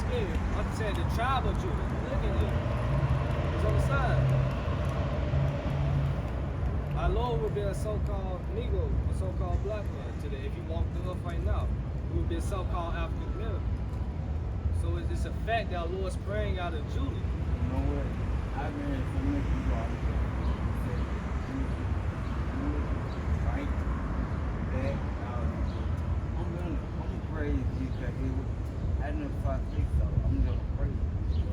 I'm saying the tribe of Judah. Look at it. It's on the side. Our Lord would be a so-called Negro, a so-called black man today. If he walked the earth right now, he would be a so-called African American. So it's a fact that our Lord sprang out of Judah. You know what? I've been so many people out there say, right back out. I'm gonna praise you because I never thought so. I'm gonna praise you.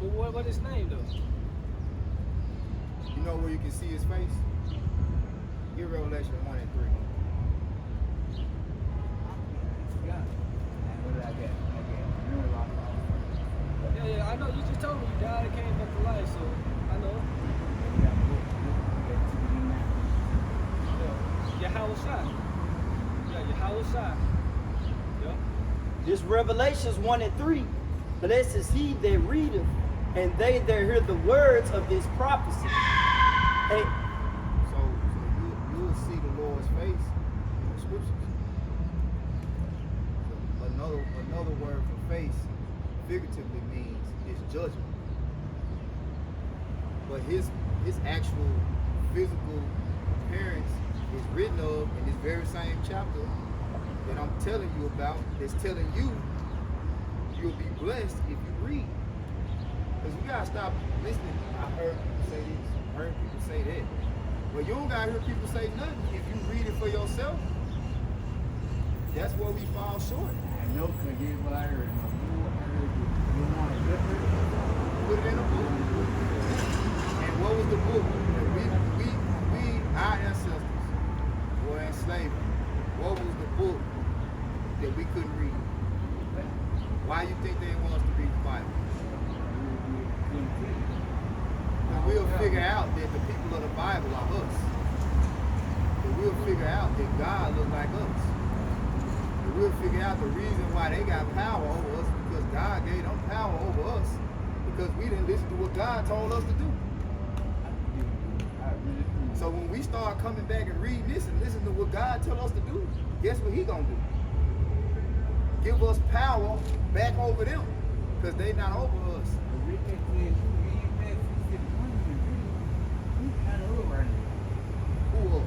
But what his name though? You know where you can see his face? Get Revelation 1 and 3. Yeah. And what did I get? Yeah, I know. You just told me you died and came back to life, so I know. Yeah, Yahweh Shai. Yeah, Yahweh Shai. Yeah. This Revelations 1 and 3. Blessed is he that readeth, and they that hear the words of this prophecy. Hey. So you will see the Lord's face in the scriptures. So another word for face figuratively means his judgment. But his actual physical appearance is written of in this very same chapter that I'm telling you about, that's telling you you'll be blessed if you read. Because you gotta stop listening. I heard people say this, I heard people say that. But you don't gotta hear people say nothing. If you read it for yourself, that's where we fall short. I know, because here's what I heard. You want to flip it? Put it in a book. And what was the book? We our ancestors were in slavery. What was the book that we couldn't read? Why you think they want us to read the Bible? And we'll figure out that the people of the Bible are us. And we'll figure out that God looks like us. And we'll figure out the reason why they got power over us, because God gave them power over us, because we didn't listen to what God told us to do. So when we start coming back and reading this and listening to what God tell us to do, guess what he gonna do? Give us power back over them, because they not over us. Who up?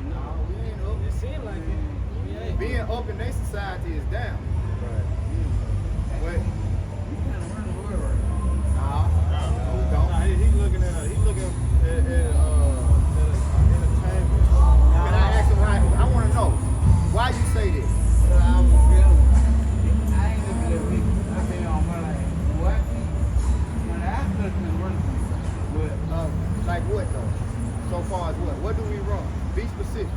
No, we ain't up. It seemed like it. Yeah. Being up in their society is down. But nah, we don't. He's looking at entertainment. Can I ask him why? I want to know why you say this. Like what though? So far as what? What do we run? Be specific.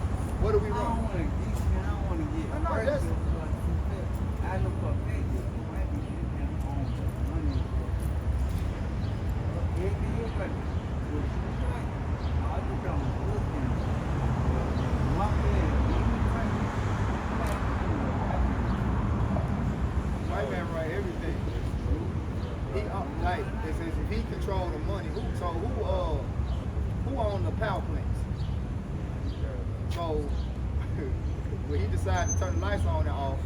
What do we run? I don't want to get No, that's- I look for pages. Why do you have money? White man run everything. He like it says if he control the money, who own the power plants? So when he decided to turn the lights on and off,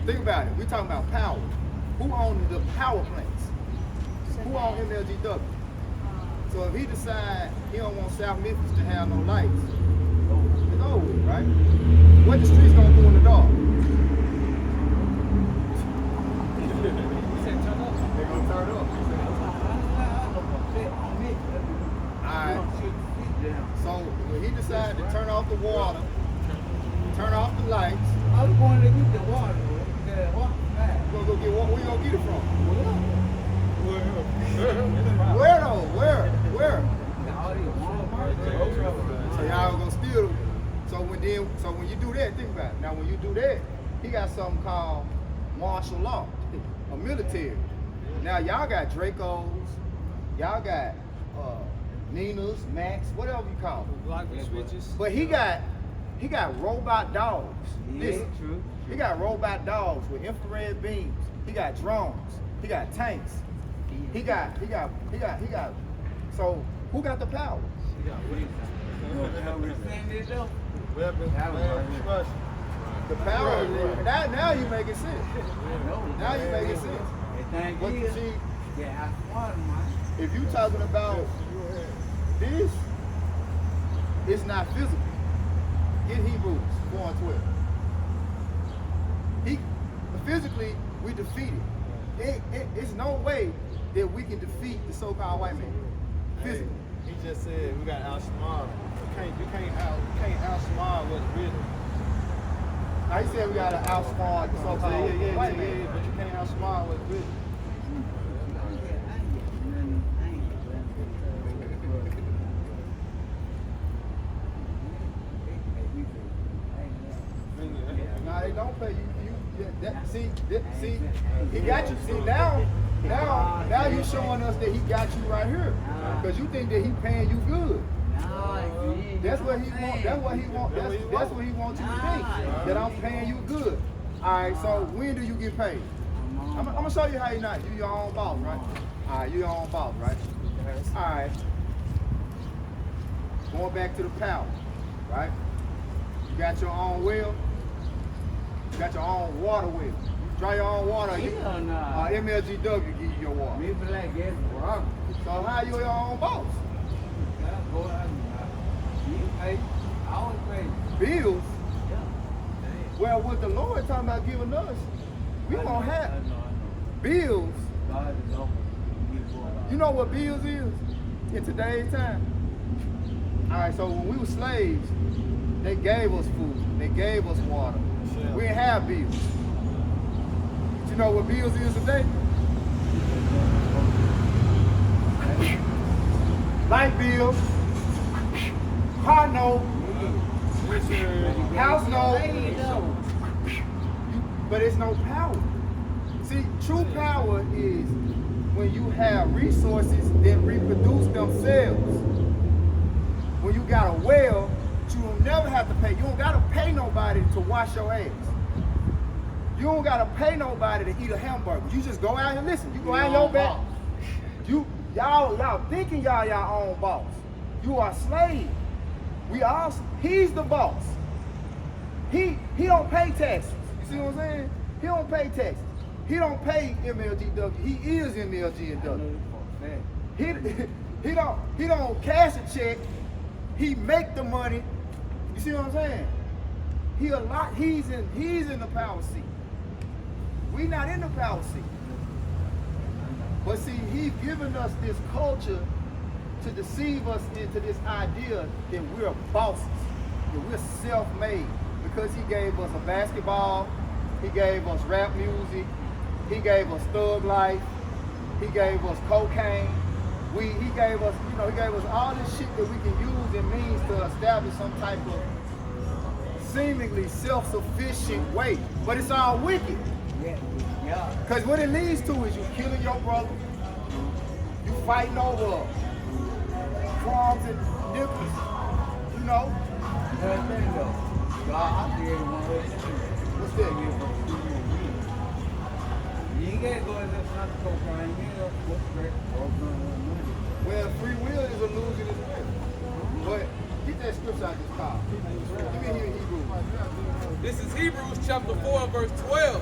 think about it. We talking about power. Who owns the power plants? Who owns MLGW? So if he decide he don't want South Memphis to have no lights, it's over with, right? What the streets gonna do in the dark? They're gonna turn up. Alright. So when he decided to turn off the water, turn off the lights, I was going to get the water. we're gonna go get water. Where you gonna get it from? Where though? Where? So y'all gonna steal them. So when you do that, think about it. Now when you do that, he got something called martial law, a military. Now y'all got Dracos, y'all got Ninas, Max, whatever you call them. Block with switches. But he got robot dogs. Listen, True. he got robot dogs with infrared beams. He got drones. He got tanks. He got. So who got the power? Weapons, man, trust. The The power. Now you make it sense. I know. Now you make it sense. The thing But is, see, yeah, I swallowed mine. if you talking about this, it's not physical. Get Hebrews 4:12. Physically, we defeated. It's no way that we can defeat the so-called white man. Physically. He just said we got outsmart. You can't outsmart what's written. I said we gotta outsmart the so-called white man. But you can't outsmart what's written. Nah, they don't pay you. See, he got you. See, now you showing us that he got you right here, because you think that he paying you good. That's what he want. That's what he want. That's what he wants you to think. That I'm paying you good. All right. So when do you get paid? I'm gonna show you how you not. You your own boss, right? All right. You your own boss, right? All right. Going back to the power, right? You got your own well. You got your own water well. You dry your own water. Hell nah. MLGW give you your water. Me black gas wrong. So how you your own boss? I always pay. Bills. Well, what the Lord talking about giving us, we won't have I know. bills. God is open. You know what bills is in today's time? All right, so when we were slaves, they gave us food, they gave us water. We didn't have bills. But you know what bills is today? Light bill, car note, house note, but it's no power. See, true power is when you have resources that reproduce themselves. When you got a well, you don't never have to pay. You don't gotta pay nobody to wash your ass. You don't gotta pay nobody to eat a hamburger. You just go out and listen. You go out in your back. Y'all thinking y'all own boss. You are slave. He's the boss. He don't pay taxes. You see what I'm saying? He don't pay taxes. He don't pay MLGW. He is MLGW. He don't cash a check. He make the money. You see what I'm saying? He's in the power seat. We not in the power seat. But see, he's given us this culture to deceive us into this idea that we're bosses, that we're self-made, because he gave us a basketball, he gave us rap music, he gave us thug life, he gave us cocaine. He gave us all this shit that we can use and means to establish some type of seemingly self-sufficient way. But it's all wicked. Yeah. Because what it leads to is you killing your brother, you fighting over farms and nipples, you know. But thing though, God, I created one way to do. What's that? You ain't gotta go in there for not cocaine. You ain't gonna what's great. Well, free will is a illusion as well. But get that scripture I just called. Give me here in Hebrews. This is Hebrews chapter 4 verse 12.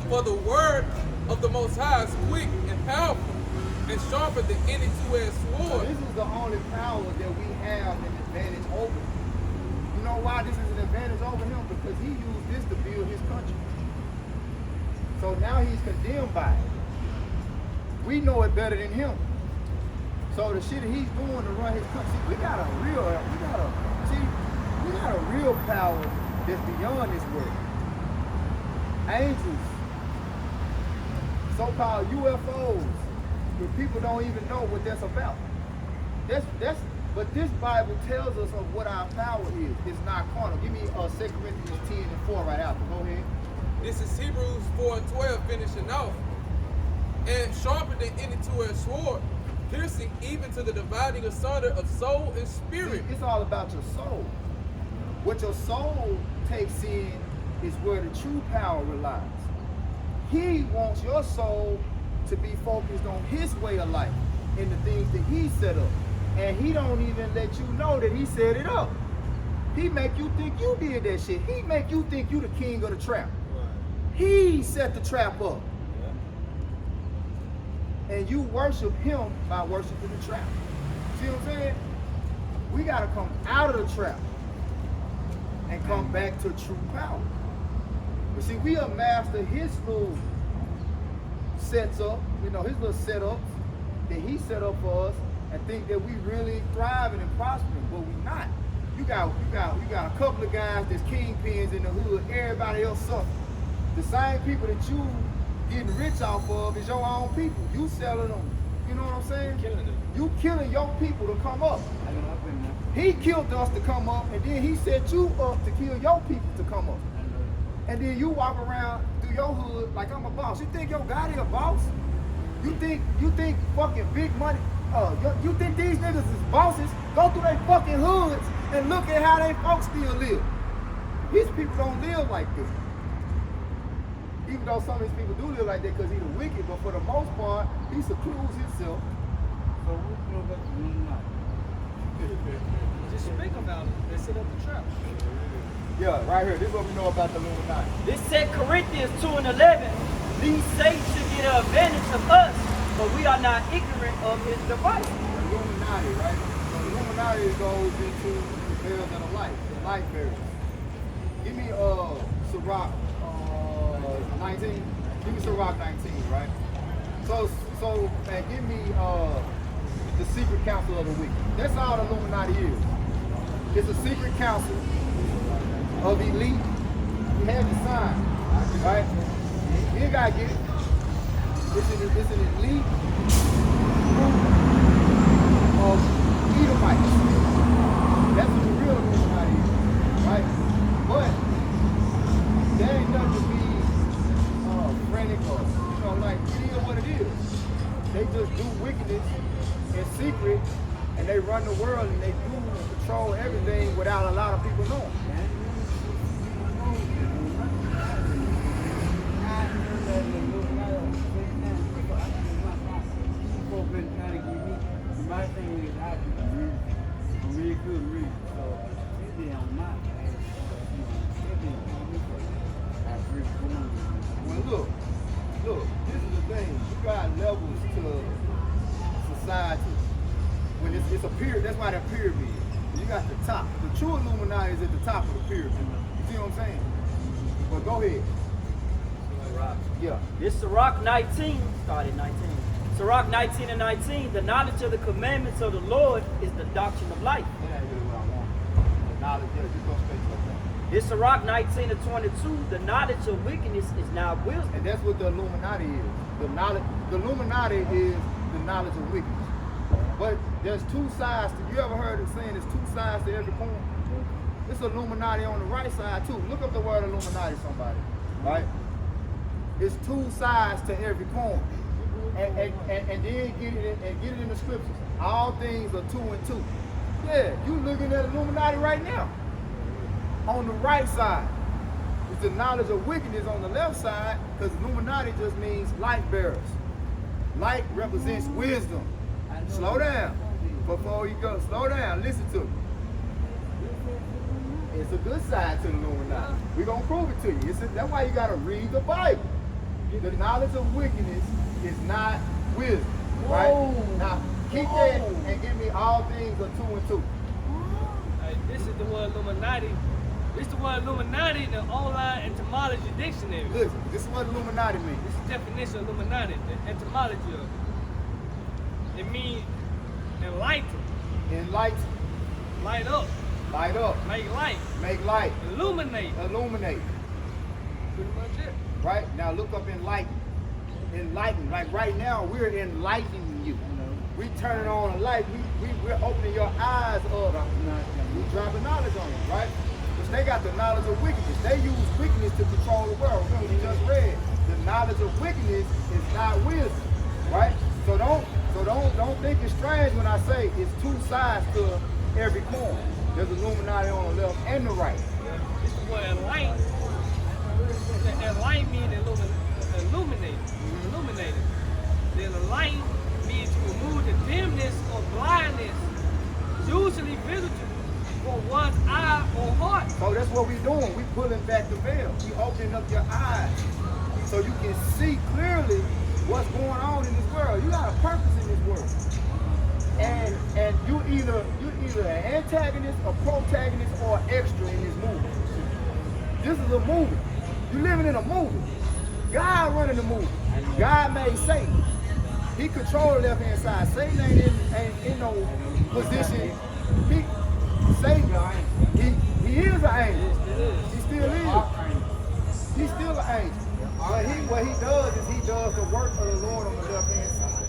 For the word of the Most High is quick and powerful and sharper than any two-edged sword. This is the only power that we have an advantage over. You know why this is an advantage over him? Because he used this to build his country. So now he's condemned by it. We know it better than him. So the shit that he's doing to run his country, we got a real power that's beyond this world. Angels, so-called UFOs, but people don't even know what that's about. But this Bible tells us of what our power is. It's not carnal. Give me 2 Corinthians 10 and 4 right after. Go ahead. This is Hebrews 4 and 12 finishing off. And sharper than any two-edged sword, piercing even to the dividing asunder of soul and spirit. See, it's all about your soul. What your soul takes in is where the true power relies. He wants your soul to be focused on his way of life and the things that he set up. And he don't even let you know that he set it up. He make you think you did that shit. He make you think you the king of the trap. Right. He set the trap up. Yeah. And you worship him by worshiping the trap. See what I'm saying? We gotta come out of the trap and come back to true power. But see, we have mastered his little sets up, you know, his little setups that he set up for us, and think that we really thriving and prospering, but we not. You got a couple of guys that's kingpins in the hood. Everybody else suffers. The same people that you getting rich off of is your own people. You selling them. You know what I'm saying? Killing them. You killing your people to come up. I know I've been there. He killed us to come up, and then he set you up to kill your people to come up. I know. And then you walk around through your hood like I'm a boss. You think your God is a boss? You think fucking big money? You think these niggas is bosses? Go through their fucking hoods and look at how they folks still live. These people don't live like this. Even though some of these people do live like that because he's the wicked, but for the most part, he secludes himself. So what you know about the Illuminati? Just speak about it. They set up the trap. Yeah, right here. This is what we know about the Illuminati. This 2 Corinthians 2:11. These Satan to get an advantage of us, but we are not ignorant of his device. The Illuminati, right? So the Illuminati goes into the bearers of the light bearers. Give me Sirach 19. Give me Sirach 19, right? So and give me the secret council of the wicked. That's all the Illuminati is. It's a secret council of elite. You have the sign, right? You ain't gotta get it. It's an elite group of Edomites. That's what the real Illuminati is, right? But there ain't nothing to be frantic or, you know, like, it is what it is. They just do wickedness in secret, and they run the world, and they do control everything without a lot of people knowing. My thing is I can read, I'm really good at reading, so it's been on my ass. It's been on me for I read going. Well, look, this is the thing. You got levels to society. When it's a pyramid, that's why that pyramid. You got the top. The true Illuminati is at the top of the pyramid. You see what I'm saying? But go ahead. Yeah. This Sirach 19, started 19. Sirach 19 and 19, the knowledge of the commandments of the Lord is the doctrine of life. That ain't really what I want. The knowledge, yeah, you go straight to the point. This Sirach 19 and 22, the knowledge of wickedness is not wisdom. And that's what the Illuminati is. The Illuminati is the knowledge of wickedness. But there's two sides to, you ever heard it saying there's two sides to every coin? It's Illuminati on the right side too. Look up the word Illuminati, somebody. Right? It's two sides to every coin. And then get it in the scriptures. All things are 2 and 2. Yeah, you looking at Illuminati right now. On the right side, it's the knowledge of wickedness on the left side, because Illuminati just means light bearers. Light represents wisdom. Slow down before you go. Slow down. Listen to me. It's a good side to the Illuminati. We're gonna prove it to you. That's why you gotta read the Bible. The knowledge of wickedness is not wisdom, right? Whoa. Now, keep that and give me all things are 2 and 2. Hey, this is the word Illuminati. This is the word Illuminati in the online etymology dictionary. Listen, this is what Illuminati means. This is the definition of Illuminati, the etymology of it. It means enlighten, Enlighten, light up, light up, make light, make light, illuminate. illuminate. Pretty much it. Right? Now look up enlighten. Enlighten. Like right now, we're enlightening you. We turning on a light. We're opening your eyes up. We dropping knowledge on you, right? Because they got the knowledge of wickedness. They use wickedness to control the world. Remember, we just read. The knowledge of wickedness is not wisdom, right? So don't think it's strange when I say it's two sides to every coin. There's Illuminati on the left and the right. This is the word enlighten. Enlighten means illuminate. Illuminated. Then enlighten means to remove the dimness or blindness, usually visible for one's eye or opening up your eyes so you can see clearly what's going on in this world. You got a purpose in this world. And you either an antagonist, a protagonist, or an extra in this movie. This is a movie. You living in a movie. God running the movie. God made Satan. He controls the left hand side. Satan ain't in no position. Satan, he is an angel. He still is. He's still an angel. But what he does is he does the work of the Lord on the left hand side.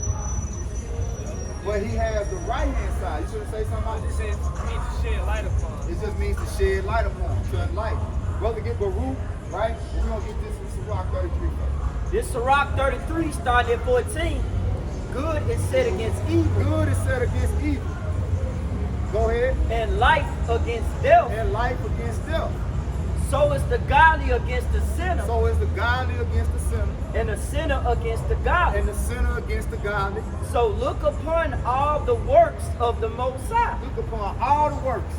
But he has the right hand side. You should have said something about It says it means to shed light upon. it just means to shed light upon, to enlighten. Brother, get Baruch, right? We're going to get this in Sirach 33 first. This Sirach 33 started at 14. Good is set against evil, Good is set against evil. Go ahead. and life against death. And life against death. So is the godly against the sinner, So is the godly against the sinner, and the sinner against the godly. and the sinner against the godly. So look upon all the works of the Most High. Look upon all the works.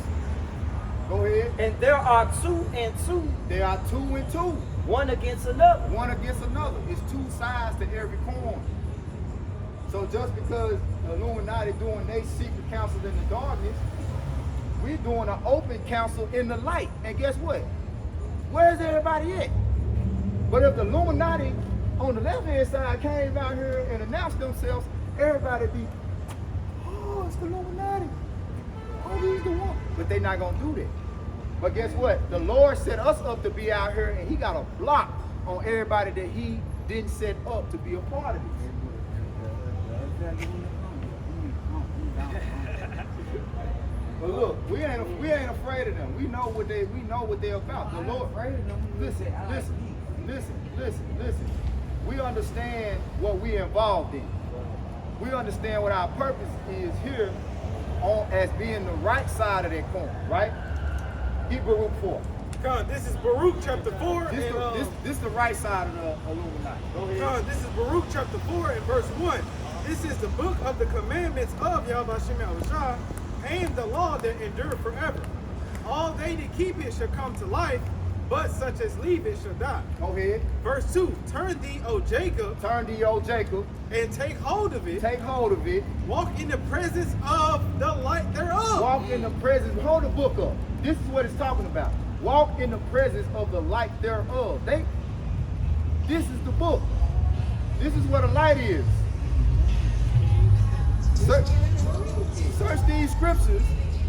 Go ahead. And there are 2 and 2, There are 2 and 2, one against another. one against another. It's 2 sides to every coin. So just because the Illuminati doing their secret council in the darkness, we're doing an open council in the light. And guess what? Where's everybody at? But if the Illuminati on the left-hand side came out here and announced themselves, everybody be, oh, it's the Illuminati. Oh, these the one. But they're not gonna do that. But guess what? The Lord set us up to be out here, and he got a block on everybody that he didn't set up to be a part of it. But look, we ain't afraid of them. We know what they're about. The Lord, listen. We understand what we're involved in. We understand what our purpose is here on as being the right side of that coin, right? Get Baruch 4. God, this is Baruch chapter 4. This is the right side of the Illuminati. Go ahead. God, this is Baruch chapter 4 and verse 1. This is the book of the commandments of Yahweh Shem Yahushua, and the law that endureth forever. All they that keep it shall come to life, but such as leave it shall die. Go ahead. Verse 2, turn thee, O Jacob, Turn to O Jacob. and take hold of it. Take hold of it. Walk in the presence of the light thereof. Walk in the presence. Hold the book up. This is what it's talking about. Walk in the presence of the light thereof. This is the book. This is what a light is. Search these scriptures,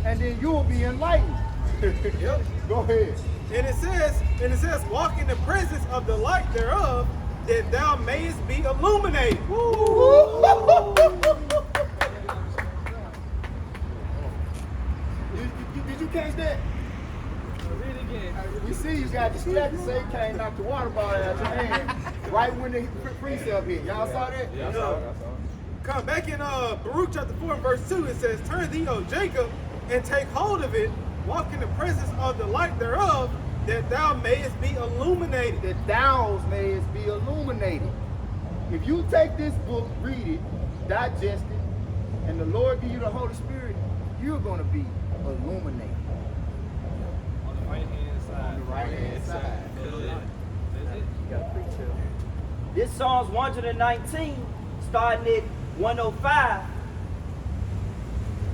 and then you will be enlightened. Yep. Go ahead. And it says, walk in the presence of the light thereof, that thou mayest be illuminated. Did you catch that? Read it again. We see you got distracted, so you can't knock the water bottle out your hand right when the precept hit. Y'all saw that? Yeah, I saw it. Come back in Baruch chapter 4 and verse 2, it says, turn thee, O Jacob, and take hold of it, walk in the presence of the light thereof, that thou mayest be illuminated. That thou mayest be illuminated. If you take this book, read it, digest it, and the Lord give you the Holy Spirit, you're going to be illuminated. On the right hand side. On the right-hand side. That's it. That's it. You got to preach here. This Psalms 119, starting at 105.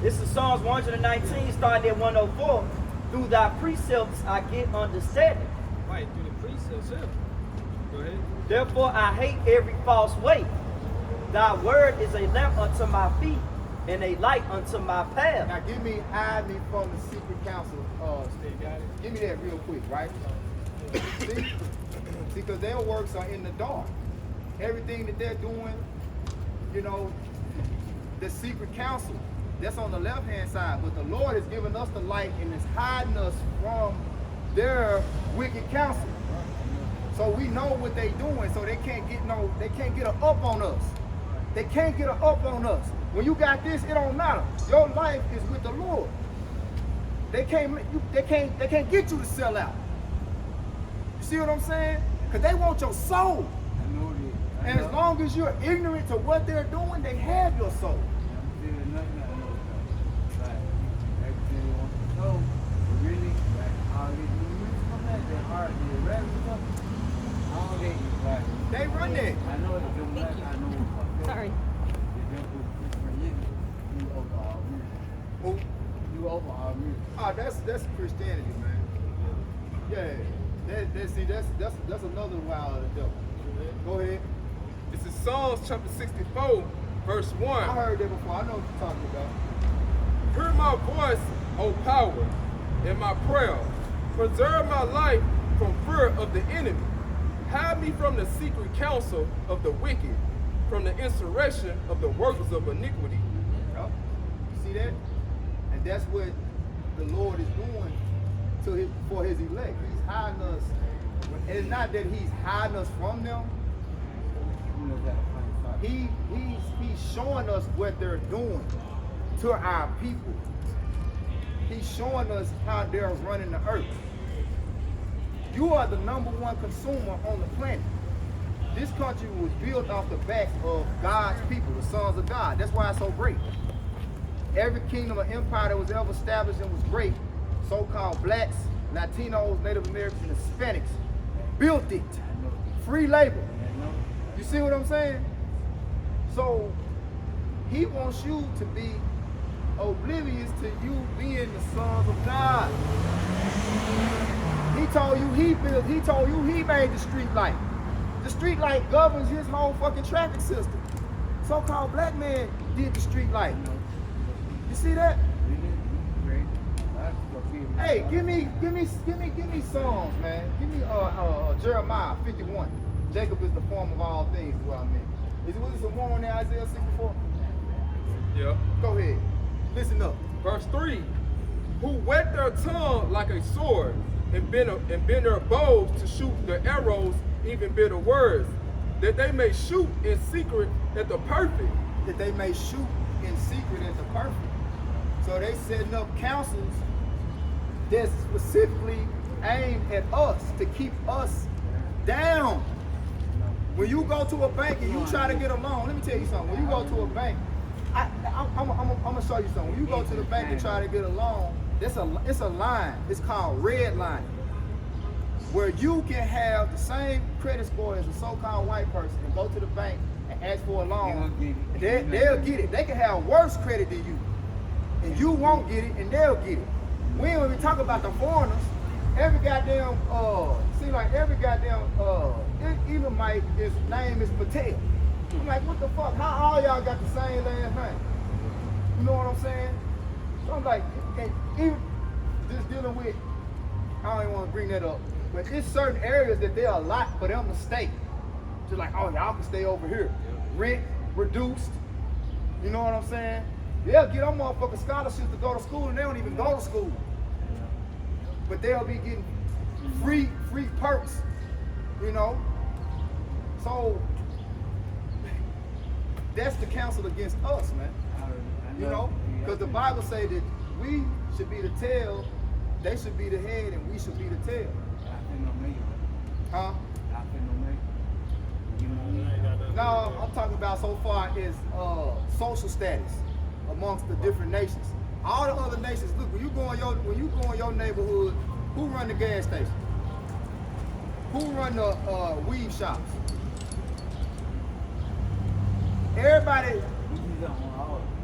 This is Psalms 119, starting at 104. Through thy precepts I get understanding. Right, through the precepts, yeah. Go ahead. Therefore I hate every false way. Thy word is a lamp unto my feet and a light unto my path. Now hide me from the secret council. Give me that real quick, right? See, because their works are in the dark. Everything that they're doing, you know, the secret council, that's on the left-hand side. But the Lord has given us the light and is hiding us from their wicked counsel. So we know what they're doing, so they can't get a up on us. They can't get a up on us. When you got this, it don't matter. Your life is with the Lord. They can't get you to sell out. You see what I'm saying? Because they want your soul. I know that. And as long as you're ignorant to what they're doing, they have your soul. I'm feeling nothing I know about. Like, everything they want to know, but really, like, all these movements come back, they're hard, they're rap stuff. doing that. I know it's the black. I know. Sorry. You over all music. Oh, You over all music. that's Christianity, man. Yeah, that's another wild of the devil. Go ahead. This is Psalms chapter 64, verse 1. I heard that before. I know what you're talking about. Hear my voice, O power, in my prayer. Preserve my life from fear of the enemy. Hide me from the secret counsel of the wicked, from the insurrection of the workers of iniquity. Yep. You see that? And that's what the Lord is doing for his elect. He's hiding us. And it's not that he's hiding us from them. You know that funny side. He's showing us what they're doing to our people. He's showing us how they're running the earth. You are the #1 consumer on the planet. This country was built off the backs of God's people, the sons of God. That's why it's so great. Every kingdom or empire that was ever established and was great, so-called blacks, Latinos, Native Americans, and Hispanics, built it. Free labor. You see what I'm saying? So he wants you to be oblivious to you being the sons of God. He told you he told you he made the street light. The street light governs his whole fucking traffic system. So-called black man did the street light. You see that? Hey, give me Psalms, man. Give me Jeremiah 51. Jacob is the form of all things, is what I mean. Was this a one there, Isaiah 64? Yeah. Go ahead. Listen up. Verse 3. Who wet their tongue like a sword, and bend their bows to shoot the arrows, even bitter words, that they may shoot in secret at the perfect. That they may shoot in secret at the perfect. So they setting up councils that's specifically aimed at us to keep us down. When you go to a bank and you try to get a loan, let me tell you something. When you go to a bank, I'm gonna show you something. When you go to the bank and try to get a loan, it's a line. It's called red line, where you can have the same credit score as a so-called white person and go to the bank and ask for a loan. They'll get it. They can have worse credit than you, and you won't get it, and they'll get it. We ain't even talk about the foreigners. Every goddamn Elamite, his name is Patel. I'm like, what the fuck? How all y'all got the same last name? You know what I'm saying? So I'm like, and even just dealing with, I don't even want to bring that up, but it's certain areas that they're a lot for them to stay. Just like, oh, y'all can stay over here. Rent reduced. You know what I'm saying? They'll get them motherfucking scholarships to go to school, and they don't even go to school. But they'll be getting free perks, you know. So that's the counsel against us, man. You know, because the Bible say that we should be the tail, they should be the head, and we should be the tail. Huh? No, I'm talking about so far as social status amongst the different nations. All the other nations, look, when you go in your neighborhood, who run the gas station? Who run the weed shops? Everybody,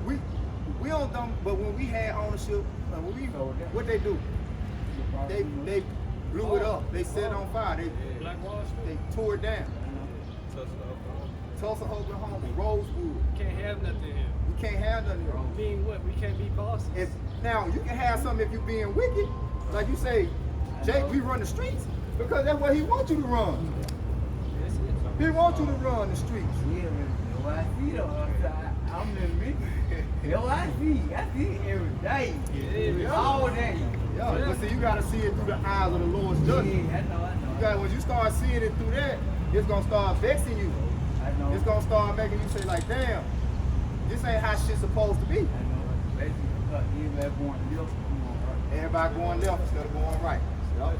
we don't dumb, but when we had ownership, what they do? They blew it up. They set it on fire. They tore it down. Tulsa, Oklahoma, Rosewood. Can't have nothing here. We can't have nothing here. Being what? We can't be bosses. Now, you can have something if you're being wicked. Like you say, Jake, we run the streets because that's what he wants you to run. He wants you to run the streets. I see though. I'm in Memphis. I see it every day. All day. Yeah, but see, you gotta see it through the eyes of the Lord's judgment. Yeah, I know. When you start seeing it through that, it's gonna start vexing you. I know. It's gonna start making you say like, damn, this ain't how shit's supposed to be. I know. Basically, Everybody going left instead of going right. Yup.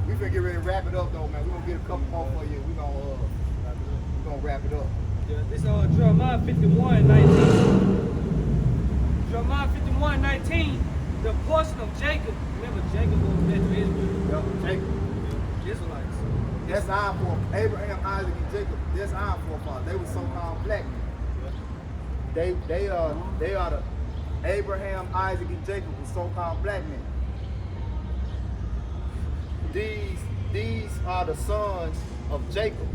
We finna get ready to wrap it up though, man. We gonna get a couple more for you. We gonna wrap it up. Yeah, this Jeremiah 51:19. Jeremiah 51:19. The portion of Jacob. Remember, Jacob was back to Israel. Yup, Jacob. Israelites. That's our forefathers. Abraham, Isaac, and Jacob. That's our forefathers. They were so-called black men. They are the Abraham, Isaac, and Jacob were so-called black men. These are the sons of Jacob.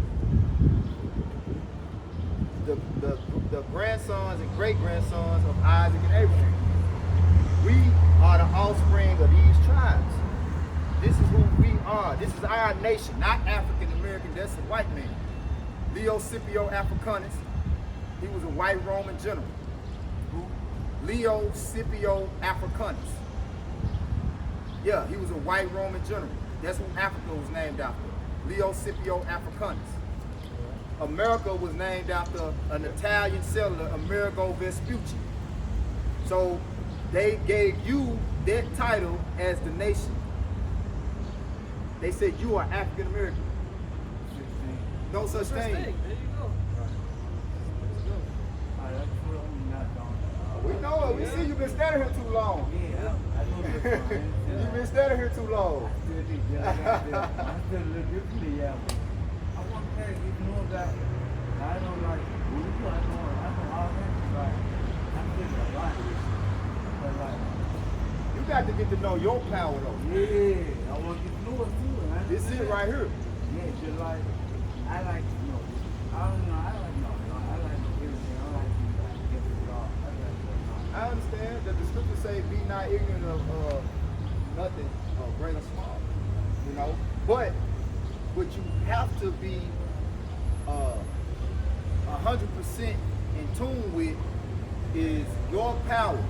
The grandsons and great-grandsons of Isaac and Abraham. We are the offspring of these tribes. This is who we are. This is our nation, not African American. That's a white man. Leo Scipio Africanus. He was a white Roman general. Leo Scipio Africanus. Yeah, he was a white Roman general. That's who Africa was named after. Leo Scipio Africanus. America was named after an Italian settler, Amerigo Vespucci. So they gave you that title as the nation. They said you are African American. No such thing. There you go. Let's go. We know it. We see you've been standing here too long. You've been standing here too long. You got to get to know your power though. Yeah, I want to get to know it too. Man. This is it right here. Yeah, just like, I like, you know, I don't know, I like everything. I like to get the law. I understand that the scriptures say, be not ignorant of nothing, great or small, you know. But what you have to be 100% in tune with is your power,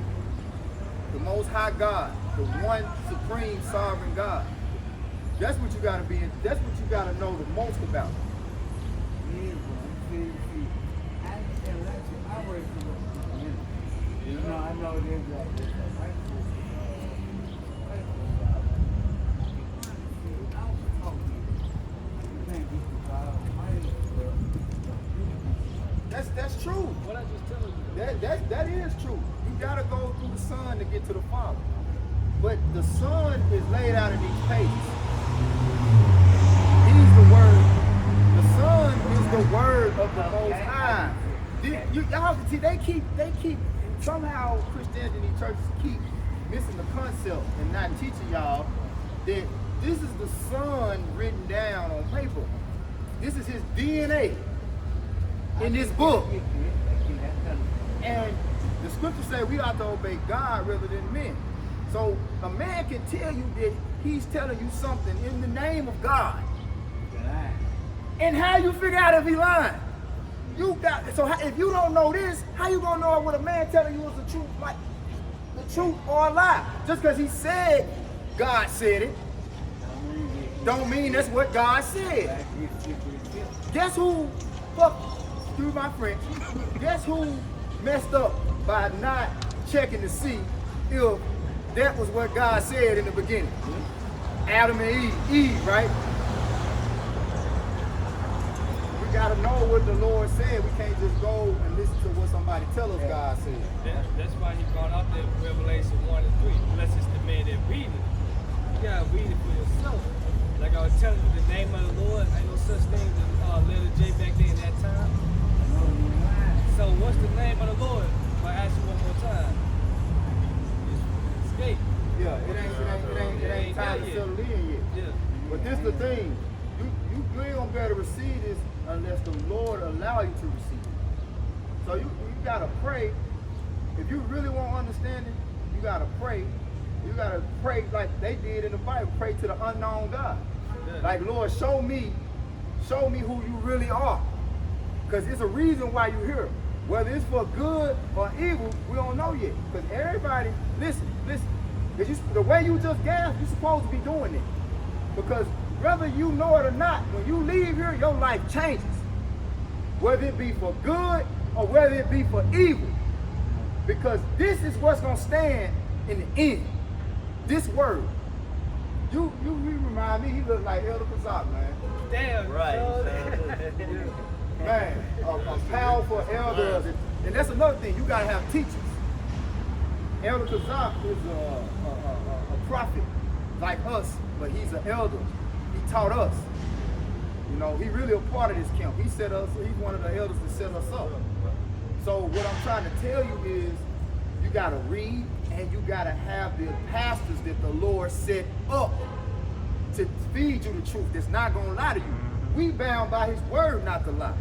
the Most High God, the one supreme sovereign God. That's what you gotta be. That's what you gotta know the most about. Yeah, bro. See, I understand what I work for the community. You know, I know there's a right That's true. What I just told you. That is true. You gotta go through the Son to get to the Father. But the Son is laid out in these pages. He's the Word. The Son is the Word of the Most High. Y'all can see they keep somehow Christianity churches keep missing the concept and not teaching y'all that this is the Son written down on paper. This is his DNA in this book. And the scriptures say we ought to obey God rather than men. So a man can tell you that he's telling you something in the name of God. And how you figure out if he lying? If you don't know this, how you gonna know what a man telling you is the truth, like the truth or a lie? Just because he said God said it, don't mean that's what God said. Guess who excuse my French, guess who messed up by not checking to see if that was what God said in the beginning? Adam and Eve, right? We gotta know what the Lord said. We can't just go and listen to what somebody tell us God said. That's why he brought out that Revelation 1 and 3. Blessed is the man that read it. You gotta read it for yourself. Like I was telling you, the name of the Lord, ain't no such thing as letter J back then in that time. So what's the name of the Lord? If I ask you one more time. It's escape. Yeah, it ain't time to settle in yet. Yeah. But this the thing, you ain't gonna be able to receive this unless the Lord allow you to receive it. So you gotta pray. If you really want understanding, you gotta pray. You gotta pray like they did in the Bible. Pray to the unknown God. Yeah. Like, Lord, show me who you really are. Because it's a reason why you're here. Whether it's for good or evil, we don't know yet. Because everybody, listen. The way you just gasped, you're supposed to be doing it. Because whether you know it or not, when you leave here, your life changes. Whether it be for good or whether it be for evil. Because this is what's going to stand in the end. This word. You remind me, he looked like Elder Kazak, man. Damn. Right. Man, a powerful elder. And that's another thing, you gotta have teachers. Elder Kazak is a prophet like us, but he's an elder. He taught us. You know, he really a part of this camp. He set us, he's one of the elders that set us up. So what I'm trying to tell you is you gotta read and you gotta have the pastors that the Lord set up to feed you the truth that's not gonna lie to you. We bound by his word not to lie.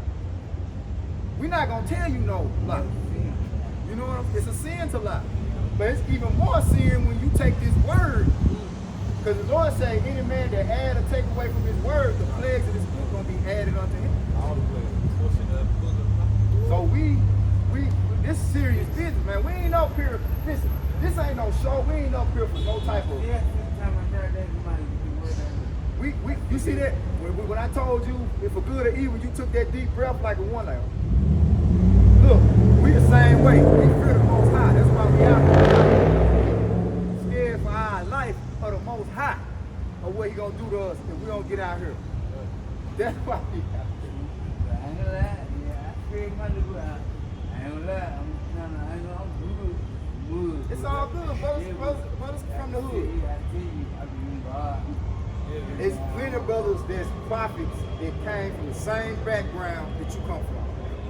We're not gonna tell you no lie. You know what I'm saying? It's a sin to lie. But it's even more sin when you take this word. Because the Lord say, any man that add or take away from his word, the plagues of this book gonna be added unto him. All the way. So this is serious business, man. We ain't up here, listen, this ain't no show. We ain't up here for no type of, you see that? When I told you, if for good or evil, you took that deep breath like a one like, look, we the same way. We fear the Most High. That's why we out here. Scared for our life of the Most High, of what he gonna do to us if we don't get out here. That's why we out here. I ain't gonna lie, yeah, I feel my little I ain't gonna lie, I'm good. It's all good, brothers from the hood. It's plenty of brothers that's prophets that came from the same background that you come from.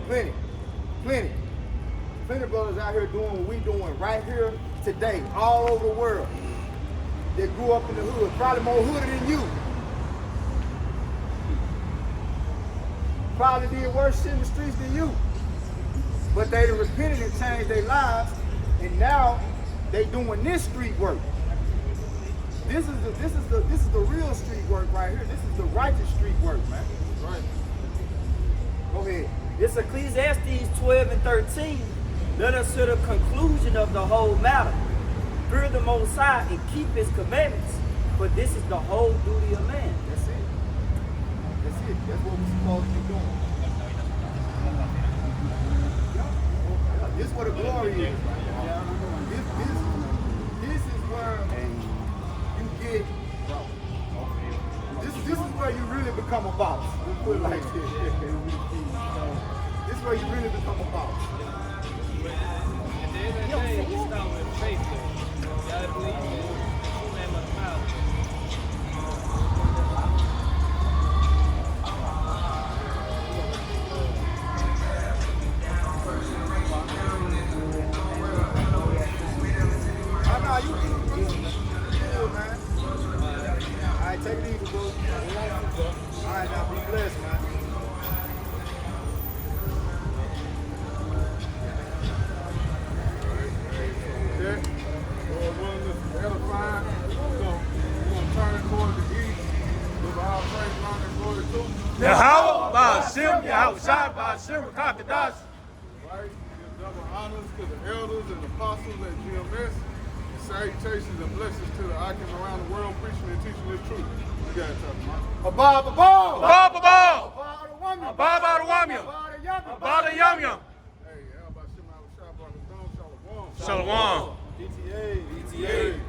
Plenty. Plenty of brothers out here doing what we doing right here today, all over the world. That grew up in the hood, probably more hooded than you. Probably did worse shit in the streets than you. But they repented and changed their lives, and now they doing this street work. This is the real street work right here. This is the righteous street work, man. Right. Go ahead. It's Ecclesiastes 12 and 13. Let us to the conclusion of the whole matter. Fear the Most High and keep his commandments, for this is the whole duty of man. That's it. That's what we're supposed to be doing. This is where the glory is. This is where you get. This is where you really become a boss. We'll put it like this. This is where you really become a boss. At the end of the day, you start with faith. You gotta believe in the name of the power. Take it easy, bro. All right, now be blessed, man. Okay. Lord willing, this is edifying. We're gonna turn toward the east. Give our praise, honor, and glory to Yahweh, Ba'ashim, Yahweh, Shai, Ba'ashim, Kakadash. right? Give double honors to the elders and apostles at GMS. Salutations and blessings to the icons around the world preaching and teaching this truth. You got to talk about. Abba, Abba, Abba, Abba, Wamia, Abba, Yum Yum. Hey, how about Shema Shabbat, Shalom. Shalom. DTA.